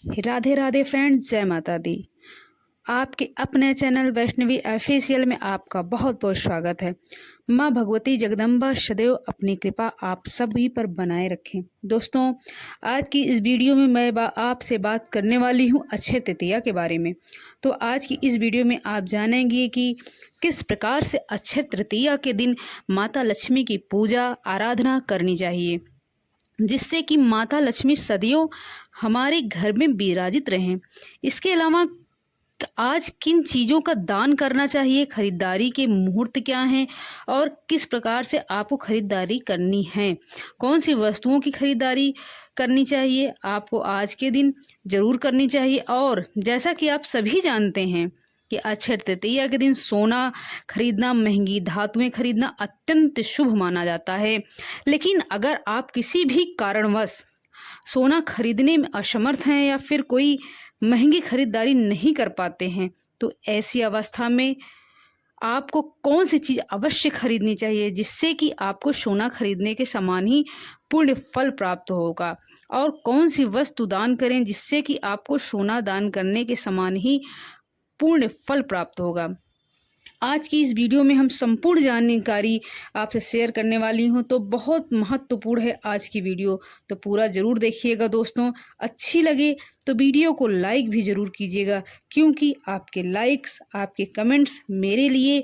Radhe Radhe friends, जय माता दी। आपके अपने चैनल वैष्णवी ऑफिशियल में आपका बहुत बहुत स्वागत है। माँ भगवती जगदम्बा सदैव अपनी कृपा आप सभी पर बनाए रखें। दोस्तों, आज की इस वीडियो में मैं आपसे बात करने वाली हूँ अक्षय तृतीया के बारे में। तो आज की इस वीडियो में आप जानेंगे कि किस प्रकार से अक्षय तृतीया के दिन माता लक्ष्मी की पूजा आराधना करनी चाहिए, जिससे कि माता लक्ष्मी सदियों हमारे घर में विराजित रहें। इसके अलावा आज किन चीज़ों का दान करना चाहिए, खरीदारी के मुहूर्त क्या हैं और किस प्रकार से आपको खरीदारी करनी है, कौन सी वस्तुओं की खरीदारी करनी चाहिए, आपको आज के दिन जरूर करनी चाहिए। और जैसा कि आप सभी जानते हैं कि अक्षय तृतीया के दिन सोना खरीदना, महंगी धातुएं खरीदना अत्यंत शुभ माना जाता है। लेकिन अगर आप किसी भी कारणवश सोना खरीदने में असमर्थ हैं या फिर कोई महंगी खरीदारी नहीं कर पाते हैं, तो ऐसी अवस्था में आपको कौन सी चीज़ अवश्य खरीदनी चाहिए, जिससे कि आपको सोना खरीदने के समान ही पुण्य फल प्राप्त होगा, और कौन सी वस्तु दान करें जिससे कि आपको सोना दान करने के समान ही पूर्ण फल प्राप्त होगा। आज की इस वीडियो में हम संपूर्ण जानकारी आपसे शेयर करने वाली हूं, तो बहुत महत्वपूर्ण है आज की वीडियो, तो पूरा ज़रूर देखिएगा दोस्तों। अच्छी लगे तो वीडियो को लाइक भी ज़रूर कीजिएगा, क्योंकि आपके लाइक्स, आपके कमेंट्स मेरे लिए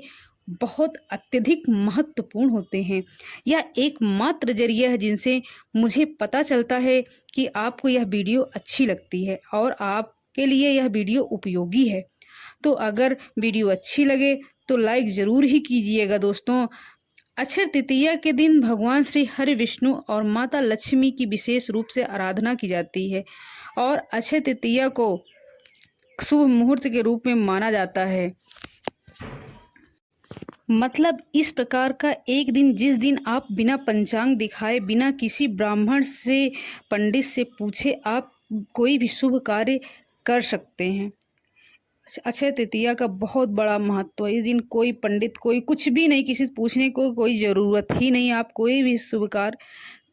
बहुत अत्यधिक महत्वपूर्ण होते हैं। यह एकमात्र जरिया है जिनसे मुझे पता चलता है कि आपको यह वीडियो अच्छी लगती है और आपके लिए यह वीडियो उपयोगी है। तो अगर वीडियो अच्छी लगे तो लाइक ज़रूर ही कीजिएगा दोस्तों। अक्षय तृतीया के दिन भगवान श्री हरि विष्णु और माता लक्ष्मी की विशेष रूप से आराधना की जाती है और अक्षय तृतीया को शुभ मुहूर्त के रूप में माना जाता है। मतलब इस प्रकार का एक दिन जिस दिन आप बिना पंचांग दिखाए, बिना किसी ब्राह्मण से, पंडित से पूछे आप कोई भी शुभ कार्य कर सकते हैं। अक्षय तृतीया का बहुत बड़ा महत्व है। इस दिन कोई पंडित, कोई कुछ भी नहीं, किसी से पूछने को कोई ज़रूरत ही नहीं। आप कोई भी शुभ कार्य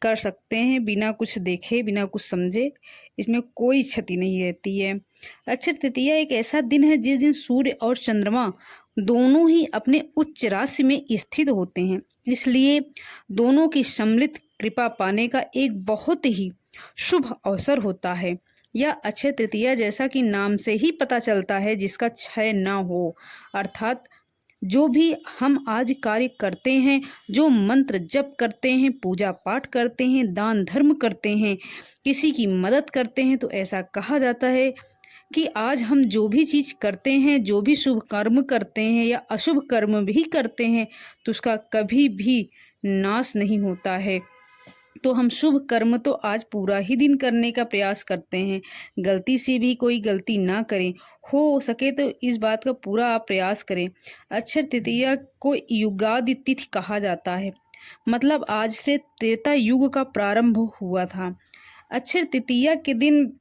कर सकते हैं बिना कुछ देखे, बिना कुछ समझे। इसमें कोई क्षति नहीं रहती है। अक्षय तृतीया एक ऐसा दिन है जिस दिन सूर्य और चंद्रमा दोनों ही अपने उच्च राशि में स्थित होते हैं, इसलिए दोनों की सम्मिलित कृपा पाने का एक बहुत ही शुभ अवसर होता है। यह अक्षय तृतीया, जैसा कि नाम से ही पता चलता है, जिसका क्षय न हो, अर्थात जो भी हम आज कार्य करते हैं, जो मंत्र जप करते हैं, पूजा पाठ करते हैं, दान धर्म करते हैं, किसी की मदद करते हैं, तो ऐसा कहा जाता है कि आज हम जो भी चीज़ करते हैं, जो भी शुभ कर्म करते हैं या अशुभ कर्म भी करते हैं, तो उसका कभी भी नाश नहीं होता है। तो हम शुभ कर्म तो आज पूरा ही दिन करने का प्रयास करते हैं, गलती से भी कोई गलती ना करें। हो सके तो इस बात का पूरा आप प्रयास करें। अक्षय तृतीया को युगादि तिथि कहा जाता है, मतलब आज से त्रेता युग का प्रारंभ हुआ था। अक्षय तृतीया के दिन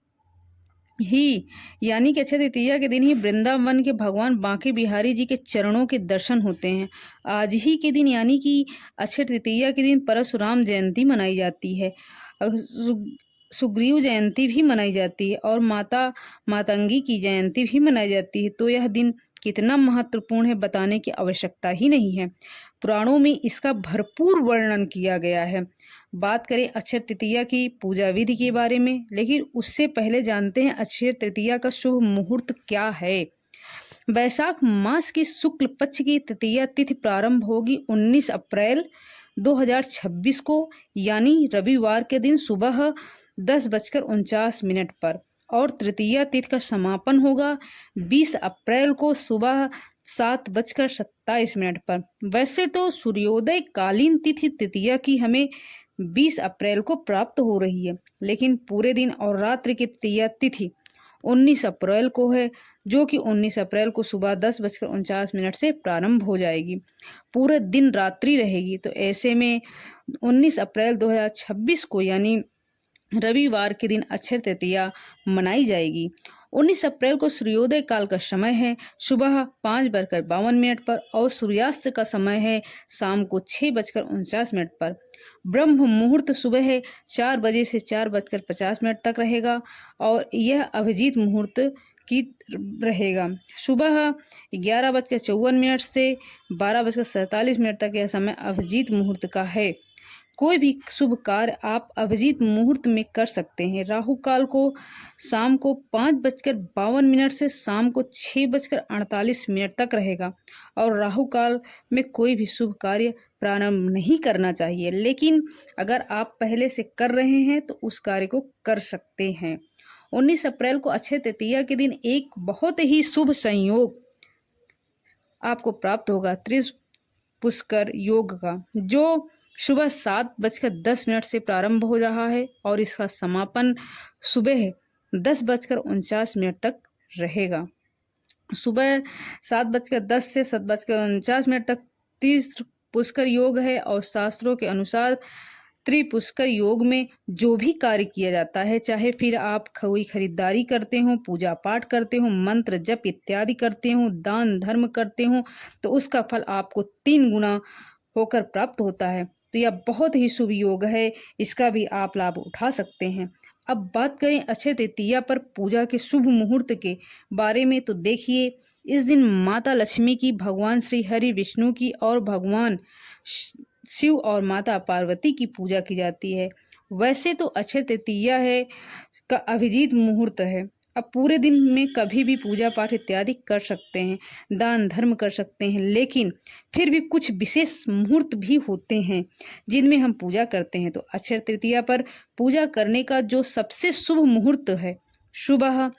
ही, यानी कि अक्षय तृतीया के दिन ही वृंदावन के भगवान बांके बिहारी जी के चरणों के दर्शन होते हैं। आज ही के दिन, यानी कि अक्षय तृतीया के दिन परशुराम जयंती मनाई जाती है, सुग्रीव जयंती भी मनाई जाती है और माता मातंगी की जयंती भी मनाई जाती है। तो यह दिन कितना महत्वपूर्ण है बताने की आवश्यकता ही नहीं है। पुराणों में इसका भरपूर वर्णन किया गया है। बात करें अक्षय तृतीया की पूजा विधि के बारे में, लेकिन उससे पहले जानते हैं अक्षय तृतीया का शुभ मुहूर्त क्या है। वैशाख मास की शुक्ल पक्ष की तृतीया तिथि प्रारंभ होगी 19 अप्रैल 2026 को, यानी रविवार के दिन सुबह 10:49 पर, और तृतीया तिथि का समापन होगा 20 अप्रैल को सुबह 7:27 पर। वैसे तो सूर्योदय कालीन तिथि तृतीया की हमें 20 अप्रैल को प्राप्त हो रही है, लेकिन पूरे दिन और रात्रि की तृतीया तिथि 19 अप्रैल को है, जो कि 19 अप्रैल को सुबह 10:49 से प्रारंभ हो जाएगी, पूरे दिन रात्रि रहेगी। तो ऐसे में 19 अप्रैल 2026 को, यानी रविवार के दिन अक्षय तृतीया मनाई जाएगी। 19 अप्रैल को सूर्योदय काल का समय है सुबह 5:52 पर और सूर्यास्त का समय है शाम को 6:49 पर। ब्रह्म मुहूर्त सुबह 4 बजे से 4:50 तक रहेगा और यह अभिजीत मुहूर्त की रहेगा। सुबह 11:54 से 12:47 तक यह समय अभिजीत मुहूर्त का है। कोई भी शुभ कार्य आप अभिजीत मुहूर्त में कर सकते हैं। राहु काल को शाम को 5:52 से शाम को 6:48 तक रहेगा और राहु काल में कोई भी शुभ कार्य प्रारंभ नहीं करना चाहिए, लेकिन अगर आप पहले से कर रहे हैं तो उस कार्य को कर सकते हैं। 19 अप्रैल को अक्षय तृतीया के दिन एक बहुत ही शुभ संयोग आपको प्राप्त होगा, त्रिपुष्कर योग का, जो सुबह 7:10 से प्रारंभ हो रहा है और इसका समापन सुबह 10:49 तक रहेगा। सुबह 7:10 से 7:49 तक त्रिपुष्कर योग है और शास्त्रों के अनुसार त्रिपुष्कर योग में जो भी कार्य किया जाता है, चाहे फिर आप कोई खरीदारी करते हो, पूजा पाठ करते हो, मंत्र जप इत्यादि करते हो, दान धर्म करते हो, तो उसका फल आपको 3 गुना होकर प्राप्त होता है। तो यह बहुत ही शुभ योग है, इसका भी आप लाभ उठा सकते हैं। अब बात करें अक्षय तृतीया पर पूजा के शुभ मुहूर्त के बारे में, तो देखिए, इस दिन माता लक्ष्मी की, भगवान श्री हरि विष्णु की और भगवान शिव और माता पार्वती की पूजा की जाती है। वैसे तो अक्षय तृतीया है का अभिजीत मुहूर्त है। अब पूरे दिन में कभी भी पूजा पाठ इत्यादि कर सकते हैं, दान धर्म कर सकते हैं, लेकिन फिर भी कुछ विशेष मुहूर्त भी होते हैं जिनमें हम पूजा करते हैं। तो अक्षय तृतीया पर पूजा करने का जो सबसे शुभ मुहूर्त है, सुबह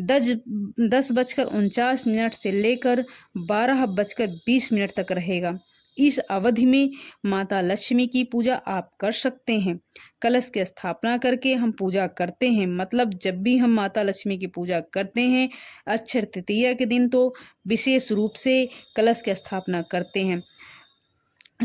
10:49 से लेकर 12:20 तक रहेगा। इस अवधि में माता लक्ष्मी की पूजा आप कर सकते हैं। कलश की स्थापना करके हम पूजा करते हैं, मतलब जब भी हम माता लक्ष्मी की पूजा करते हैं अक्षय तृतीया के दिन, तो विशेष रूप से कलश की स्थापना करते हैं,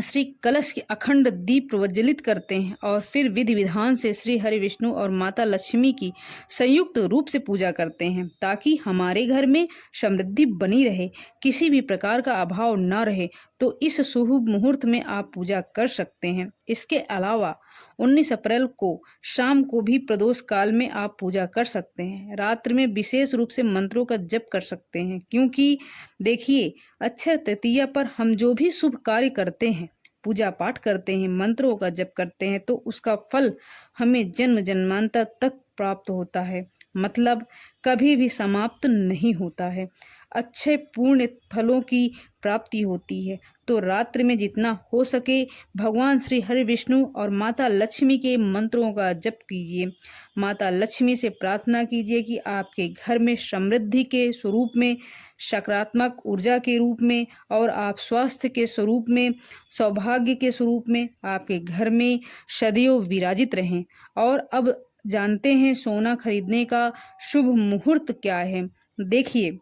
श्री कलश के अखंड दीप प्रज्वलित करते हैं और फिर विधि विधान से श्री हरि विष्णु और माता लक्ष्मी की संयुक्त रूप से पूजा करते हैं, ताकि हमारे घर में समृद्धि बनी रहे, किसी भी प्रकार का अभाव न रहे। तो इस शुभ मुहूर्त में आप पूजा कर सकते हैं। इसके अलावा 19 अप्रैल को शाम को भी प्रदोष काल में आप पूजा कर सकते हैं। रात्रि में विशेष रूप से मंत्रों का जप कर सकते हैं, क्योंकि देखिए, अक्षय तृतीया पर हम जो भी शुभ कार्य करते हैं, पूजा पाठ करते हैं, मंत्रों का जप करते हैं, तो उसका फल हमें जन्म जन्मांतर तक प्राप्त होता है, मतलब कभी भी समाप्त नहीं होता है। अच्छे पूर्ण फलों की प्राप्ति होती है। तो रात्रि में जितना हो सके भगवान श्री हरि विष्णु और माता लक्ष्मी के मंत्रों का जप कीजिए। माता लक्ष्मी से प्रार्थना कीजिए कि आपके घर में समृद्धि के स्वरूप में, सकारात्मक ऊर्जा के रूप में और आप स्वास्थ्य के स्वरूप में, सौभाग्य के स्वरूप में आपके घर में सदैव विराजित रहें। और अब जानते हैं सोना खरीदने का शुभ मुहूर्त क्या है। देखिए,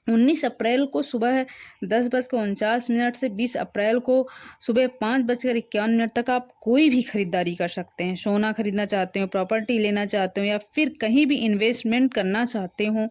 19 अप्रैल को सुबह 10:49 से 20 अप्रैल को सुबह 5:51 तक आप कोई भी खरीदारी कर सकते हैं। सोना खरीदना चाहते हो, प्रॉपर्टी लेना चाहते हो या फिर कहीं भी इन्वेस्टमेंट करना चाहते हो,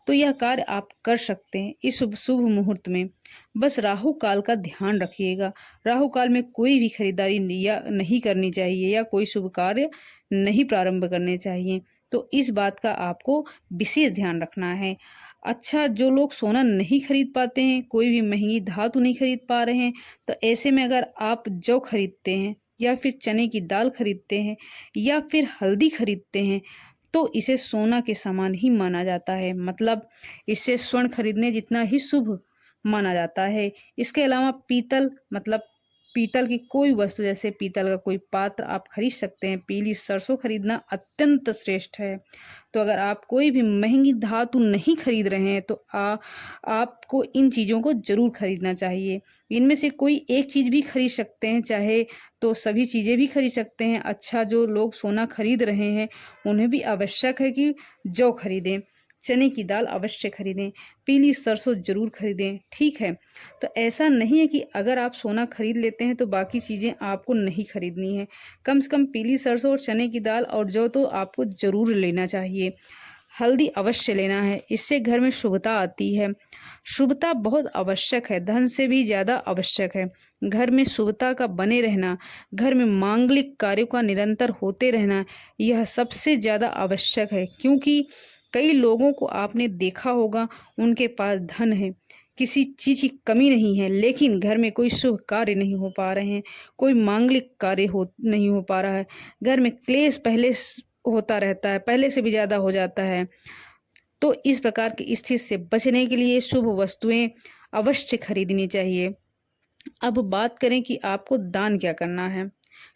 तो यह कार्य आप कर सकते हैं इस शुभ मुहूर्त में। बस राहु काल का ध्यान रखिएगा। राहु काल में कोई भी खरीदारी नहीं करनी चाहिए या कोई शुभ कार्य नहीं प्रारंभ करने चाहिए। तो इस बात का आपको विशेष ध्यान रखना है। अच्छा, जो लोग सोना नहीं खरीद पाते हैं, कोई भी महंगी धातु नहीं खरीद पा रहे हैं, तो ऐसे में अगर आप जौ खरीदते हैं या फिर चने की दाल खरीदते हैं या फिर हल्दी खरीदते हैं, तो इसे सोना के समान ही माना जाता है, मतलब इससे स्वर्ण खरीदने जितना ही शुभ माना जाता है। इसके अलावा पीतल, मतलब पीतल की कोई वस्तु, जैसे पीतल का कोई पात्र आप खरीद सकते हैं। पीली सरसों खरीदना अत्यंत श्रेष्ठ है। तो अगर आप कोई भी महंगी धातु नहीं खरीद रहे हैं, तो आपको इन चीज़ों को जरूर खरीदना चाहिए। इनमें से कोई एक चीज़ भी खरीद सकते हैं, चाहे तो सभी चीज़ें भी खरीद सकते हैं। अच्छा, जो लोग सोना खरीद रहे हैं उन्हें भी आवश्यक है कि जौ खरीदें, चने की दाल अवश्य खरीदें, पीली सरसों जरूर खरीदें, ठीक है। तो ऐसा नहीं है कि अगर आप सोना खरीद लेते हैं तो बाकी चीज़ें आपको नहीं खरीदनी है। कम से कम पीली सरसों और चने की दाल और जौ तो आपको जरूर लेना चाहिए। हल्दी अवश्य लेना है, इससे घर में शुभता आती है। शुभता बहुत आवश्यक है, धन से भी ज़्यादा आवश्यक है। घर में शुभता का बने रहना, घर में मांगलिक कार्यों का निरंतर होते रहना, यह सबसे ज़्यादा आवश्यक है। क्योंकि कई लोगों को आपने देखा होगा, उनके पास धन है, किसी चीज़ की कमी नहीं है, लेकिन घर में कोई शुभ कार्य नहीं हो पा रहे हैं, कोई मांगलिक कार्य नहीं हो पा रहा है। घर में क्लेश होता रहता है, पहले से भी ज़्यादा हो जाता है। तो इस प्रकार की स्थिति से बचने के लिए शुभ वस्तुएं अवश्य खरीदनी चाहिए। अब बात करें कि आपको दान क्या करना है,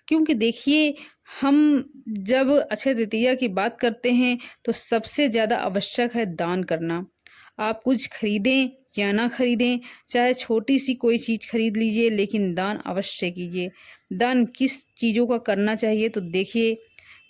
क्योंकि देखिए, हम जब अक्षय तृतीया की बात करते हैं तो सबसे ज़्यादा आवश्यक है दान करना। आप कुछ खरीदें या ना खरीदें, चाहे छोटी सी कोई चीज़ खरीद लीजिए, लेकिन दान अवश्य कीजिए। दान किस चीज़ों का करना चाहिए, तो देखिए,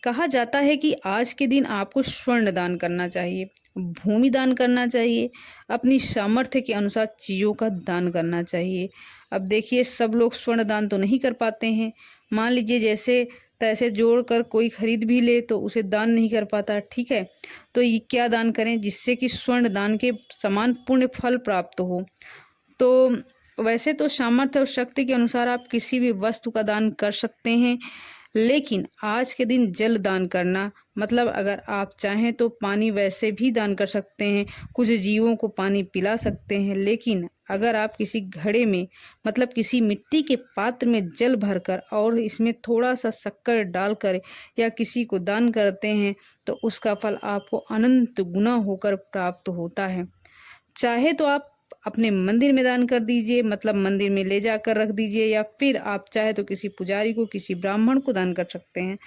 कहा जाता है कि आज के दिन आपको स्वर्ण दान करना चाहिए, भूमि दान करना चाहिए, अपनी सामर्थ्य के अनुसार चीज़ों का दान करना चाहिए। अब देखिए, सब लोग स्वर्ण दान तो नहीं कर पाते हैं। मान लीजिए जैसे तैसे जोड़कर कोई खरीद भी ले तो उसे दान नहीं कर पाता, ठीक है। तो ये क्या दान करें जिससे कि स्वर्ण दान के समान पुण्य फल प्राप्त हो। तो वैसे तो सामर्थ्य और शक्ति के अनुसार आप किसी भी वस्तु का दान कर सकते हैं, लेकिन आज के दिन जल दान करना, मतलब अगर आप चाहें तो पानी वैसे भी दान कर सकते हैं, कुछ जीवों को पानी पिला सकते हैं। लेकिन अगर आप किसी घड़े में, मतलब किसी मिट्टी के पात्र में जल भरकर और इसमें थोड़ा सा शक्कर डालकर या किसी को दान करते हैं, तो उसका फल आपको अनंत गुना होकर प्राप्त होता है। चाहे तो आप अपने मंदिर में दान कर दीजिए, मतलब मंदिर में ले जाकर रख दीजिए, या फिर आप चाहे तो किसी पुजारी को, किसी ब्राह्मण को दान कर सकते हैं।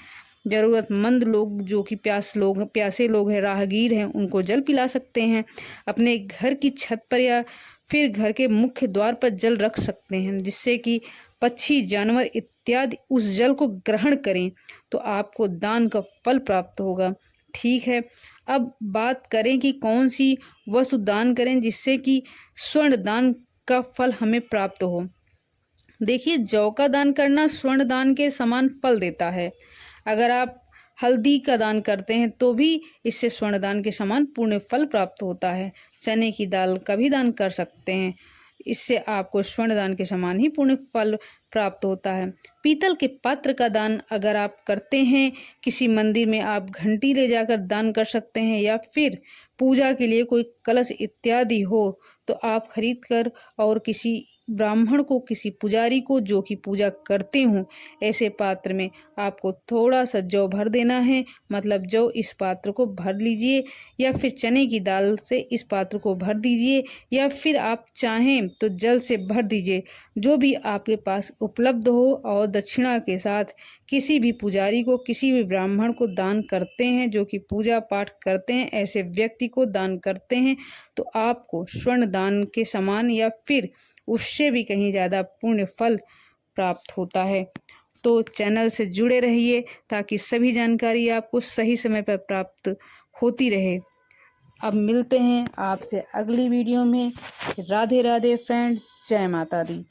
ज़रूरतमंद लोग, जो कि प्यासे लोग हैं, राहगीर हैं, उनको जल पिला सकते हैं। अपने घर की छत पर या फिर घर के मुख्य द्वार पर जल रख सकते हैं, जिससे कि पक्षी, जानवर इत्यादि उस जल को ग्रहण करें, तो आपको दान का फल प्राप्त होगा। ठीक है, अब बात करें कि कौन सी वस्तु दान करें जिससे कि स्वर्ण दान का फल हमें प्राप्त हो। देखिए, जौ का दान करना स्वर्ण दान के समान फल देता है। अगर आप हल्दी का दान करते हैं तो भी इससे स्वर्ण दान के समान पुण्य फल प्राप्त होता है। चने की दाल का भी दान कर सकते हैं, इससे आपको स्वर्ण दान के समान ही पुण्य फल प्राप्त होता है। पीतल के पात्र का दान अगर आप करते हैं, किसी मंदिर में आप घंटी ले जाकर दान कर सकते हैं, या फिर पूजा के लिए कोई कलश इत्यादि हो तो आप खरीद कर और किसी ब्राह्मण को, किसी पुजारी को जो कि पूजा करते हों, ऐसे पात्र में आपको थोड़ा सा जौ भर देना है। मतलब जौ इस पात्र को भर लीजिए, या फिर चने की दाल से इस पात्र को भर दीजिए, या फिर आप चाहें तो जल से भर दीजिए, जो भी आपके पास उपलब्ध हो। और दक्षिणा के साथ किसी भी पुजारी को, किसी भी ब्राह्मण को दान करते हैं, जो कि पूजा पाठ करते हैं, ऐसे व्यक्ति को दान करते हैं, तो आपको स्वर्ण दान के समान या फिर उससे भी कहीं ज़्यादा पुण्य फल प्राप्त होता है। तो चैनल से जुड़े रहिए ताकि सभी जानकारी आपको सही समय पर प्राप्त होती रहे। अब मिलते हैं आपसे अगली वीडियो में। राधे राधे फ्रेंड्स, जय माता दी।